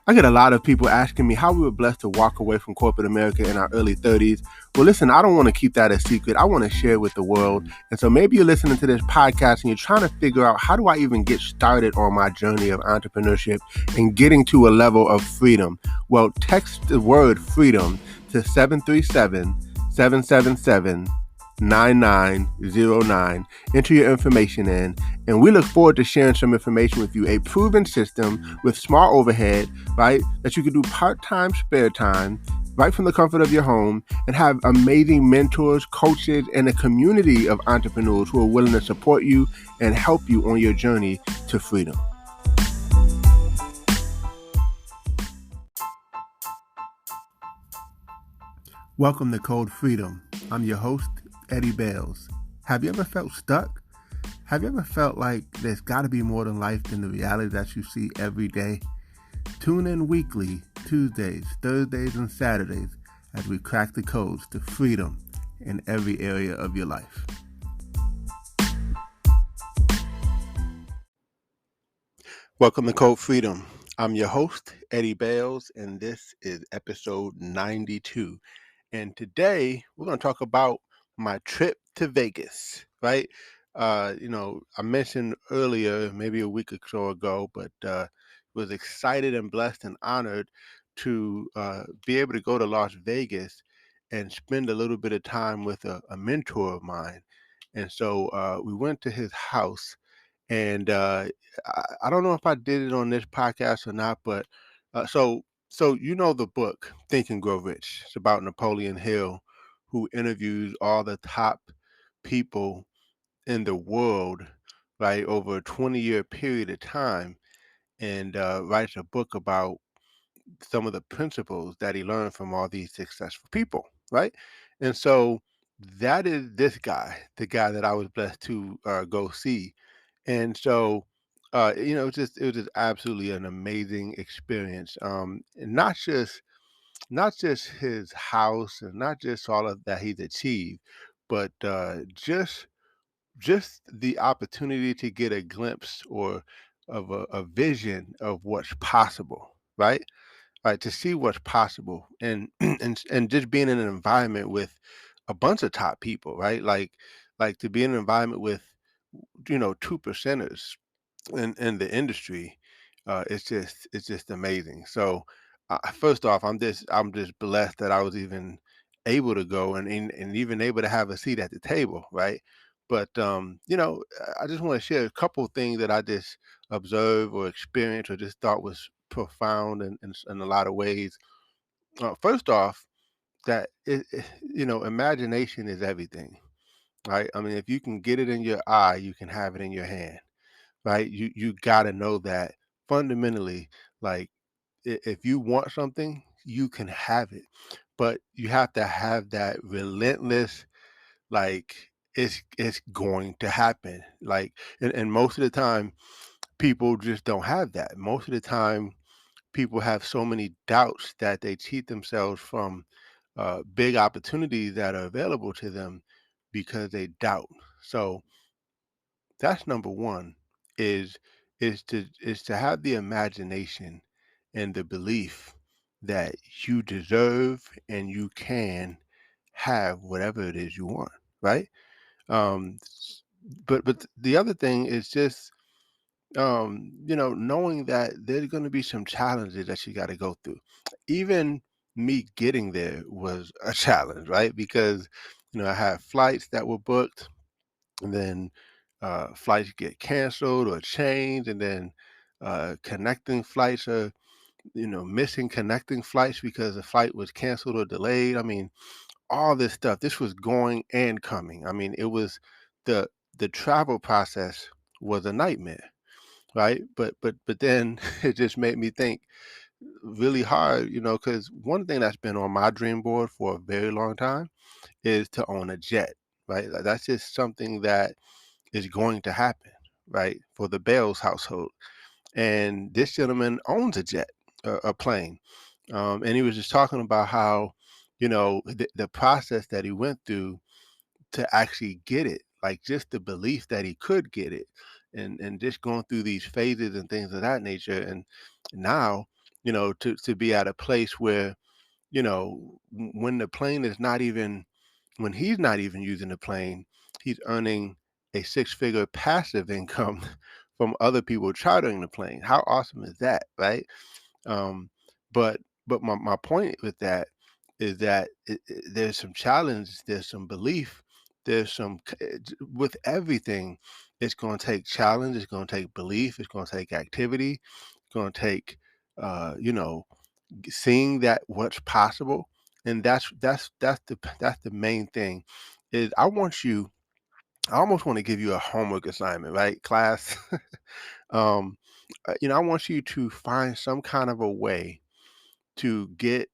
I get a lot of people asking me how we were blessed to walk away from corporate America in our early 30s. Well, listen, I don't want to keep that a secret. I want to share it with the world. And so maybe you're listening to this podcast and you're trying to figure out, how do I even get started on my journey of entrepreneurship and getting to a level of freedom? Well, text the word freedom to 737-777 9909. Enter your information in, and we look forward to sharing some information with you. A proven system with small overhead, right? That you can do part-time, spare time, right from the comfort of your home, and have amazing mentors, coaches, and a community of entrepreneurs who are willing to support you and help you on your journey to freedom. Welcome to Code Freedom. I'm your host, Eddie Bales. Have you ever felt stuck? Have you ever felt like there's got to be more than life than the reality that you see every day? Tune in weekly, Tuesdays, Thursdays, and Saturdays as we crack the codes to freedom in every area of your life. Welcome to Code Freedom. I'm your host, Eddie Bales, and this is episode 92. And today we're going to talk about my trip to Vegas, right? I mentioned earlier, maybe a week or so ago, but was excited and blessed and honored to be able to go to Las Vegas and spend a little bit of time with a mentor of mine. And so we went to his house, and I don't know if I did it on this podcast or not, but so you know the book Think and Grow Rich. It's about Napoleon Hill, who interviews all the top people in the world, right, over a 20-year period of time, and writes a book about some of the principles that he learned from all these successful people, right? And so that is this guy, the guy that I was blessed to go see. And so it was just absolutely an amazing experience. And not just his house and not just all of that he's achieved, but just the opportunity to get a glimpse or of a vision of what's possible, right? Right, to see what's possible, and and just being in an environment with a bunch of top people, right? Like to be in an environment with, two percenters in the industry, it's just amazing. So first off, I'm just blessed that I was even able to go and even able to have a seat at the table, right? But I just want to share a couple of things that I just observed or experienced or just thought was profound in a lot of ways. First off, that imagination is everything, right? I mean, if you can get it in your eye, you can have it in your hand, right? You got to know that fundamentally, like, if you want something, you can have it, but you have to have that relentless, like, it's going to happen. Like, and most of the time, people just don't have that. Most of the time, people have so many doubts that they cheat themselves from big opportunities that are available to them because they doubt. So that's number one, is is to have the imagination and the belief that you deserve and you can have whatever it is you want, right? But the other thing is just knowing that there's going to be some challenges that you got to go through. Even me getting there was a challenge, right? Because I had flights that were booked, and then flights get canceled or changed, and then connecting flights are missing connecting flights because the flight was canceled or delayed. I mean, all this stuff. This was going and coming. I mean, it was the the travel process was a nightmare, right? But then it just made me think really hard, because one thing that's been on my dream board for a very long time is to own a jet, right? Like, that's just something that is going to happen, right, for the Bales household. And this gentleman owns a jet, a plane, and he was just talking about how, the process that he went through to actually get it, like just the belief that he could get it, and just going through these phases and things of that nature. And now to be at a place where, when the plane is not even when he's not even using the plane, he's earning a six-figure passive income from other people chartering the plane. How awesome is that, right? Um, but my point with that is that there's some challenge, there's some belief, there's with everything. It's going to take challenge, it's going to take belief, it's going to take activity, it's going to take seeing that what's possible. And that's the main thing. Is I almost want to give you a homework assignment, right, class? um I want you to find some kind of a way to get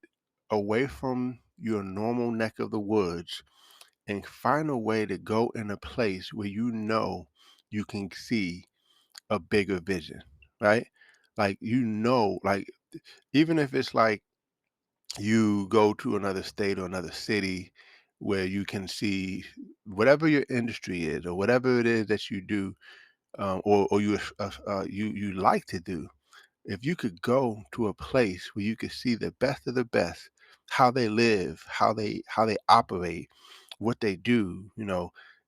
away from your normal neck of the woods and find a way to go in a place where you can see a bigger vision, right? Like, like, even if it's like you go to another state or another city where you can see whatever your industry is or whatever it is that you do, or you like to do. If you could go to a place where you could see the best of the best, how they live, how they operate, what they do,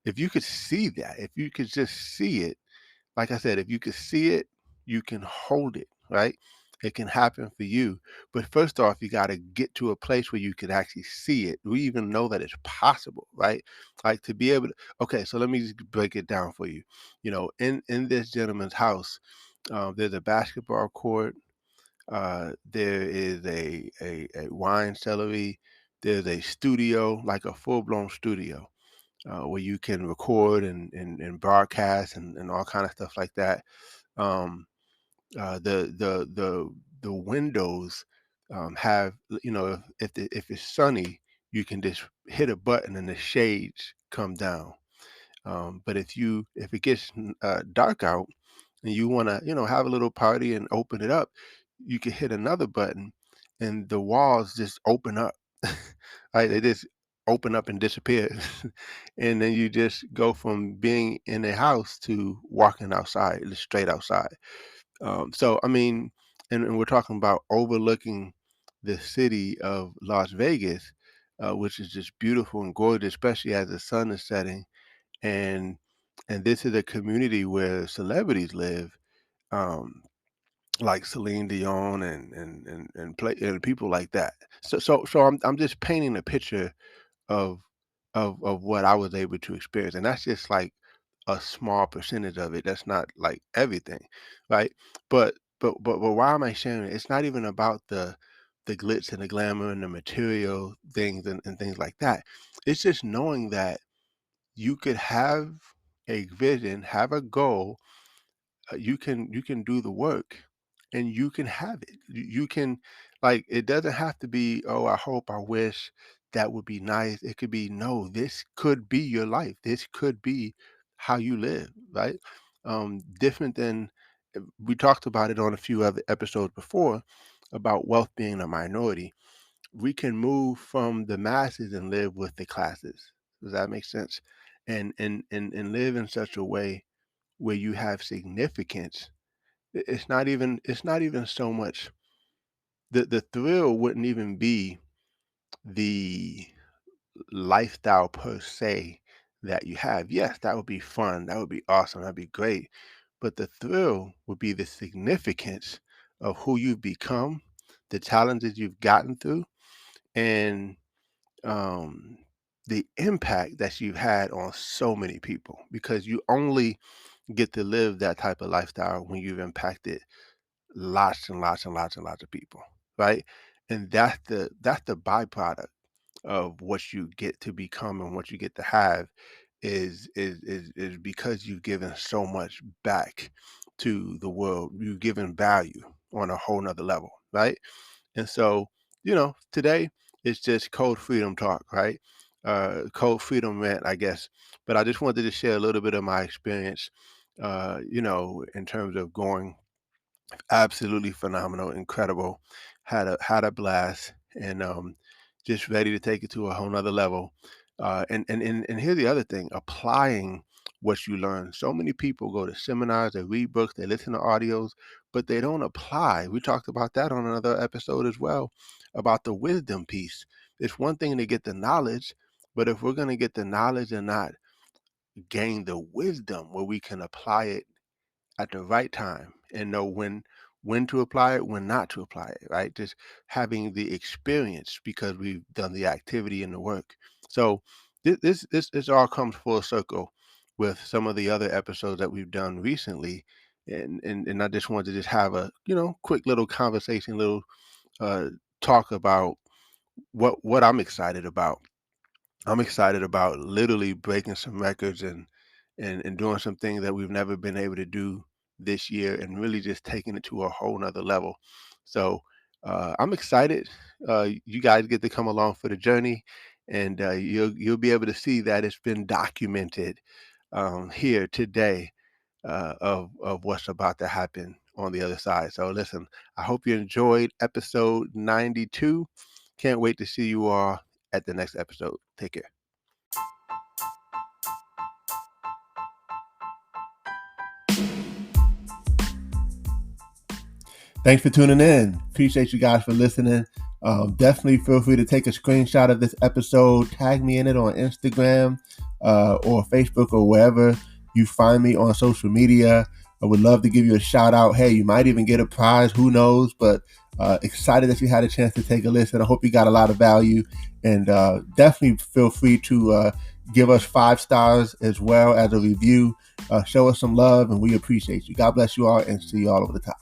if you could see that, if you could just see it, like I said, if you could see it, you can hold it, right? It can happen for you. But first off, you got to get to a place where you could actually see it. We even know that it's possible, right? Like, to be able to, okay, so let me just break it down for you. In this gentleman's house, there's a basketball court, there is a wine cellar, there's a studio, like a full-blown studio, where you can record and broadcast and all kind of stuff like that. Um, the windows have, if it's sunny, you can just hit a button and the shades come down. But if it gets dark out and you want to, have a little party and open it up, you can hit another button and the walls just open up. Right? They just open up and disappear. And then you just go from being in a house to walking outside, just straight outside. So I mean, and we're talking about overlooking the city of Las Vegas, which is just beautiful and gorgeous, especially as the sun is setting. And this is a community where celebrities live, um, like Celine Dion and people like that. So I'm just painting a picture of of what I was able to experience, and that's just like a small percentage of it. That's not like everything, right? But why am I sharing it? It's not even about the glitz and the glamour and the material things and things like that. It's just knowing that you could have a vision, have a goal, you can do the work and you can have it. You can, like, it doesn't have to be, oh, I hope, I wish, that would be nice. It could be, no, this could be your life. This could be how you live, right? Different than, we talked about it on a few other episodes before about wealth being a minority. We can move from the masses and live with the classes. Does that make sense? And live in such a way where you have significance. It's not even so much, the thrill wouldn't even be the lifestyle per se that you have. Yes, that would be fun. That would be awesome. That'd be great. But the thrill would be the significance of who you've become, the challenges you've gotten through, and um, the impact that you've had on so many people, because you only get to live that type of lifestyle when you've impacted lots and lots and lots and lots of people, right? And that's the byproduct of what you get to become and what you get to have, is because you've given so much back to the world. You've given value on a whole nother level, right? And so, today it's just code freedom talk, right? Code freedom rant, I guess. But I just wanted to share a little bit of my experience, in terms of going. Absolutely phenomenal, incredible. Had a blast, and just ready to take it to a whole nother level. And here's the other thing: applying what you learn. So many people go to seminars, they read books, they listen to audios, but they don't apply. We talked about that on another episode as well, about the wisdom piece. It's one thing to get the knowledge, but if we're going to get the knowledge and not gain the wisdom where we can apply it at the right time and know when to apply it, when not to apply it, right? Just having the experience because we've done the activity and the work. So this all comes full circle with some of the other episodes that we've done recently. And I just wanted to just have a quick little conversation, little uh talk about what I'm excited about. I'm excited about literally breaking some records and doing some things that we've never been able to do this year and really just taking it to a whole nother level. So I'm excited. You guys get to come along for the journey, and you'll be able to see that it's been documented here today of what's about to happen on the other side. So listen, I hope you enjoyed episode 92. Can't wait to see you all at the next episode. Take care. Thanks for tuning in. Appreciate you guys for listening. Definitely feel free to take a screenshot of this episode, tag me in it on Instagram or Facebook or wherever you find me on social media. I would love to give you a shout out. Hey, you might even get a prize. Who knows? But excited that you had a chance to take a listen. I hope you got a lot of value. And definitely feel free to give us 5 stars as well as a review. Show us some love, and we appreciate you. God bless you all, and see you all over the top.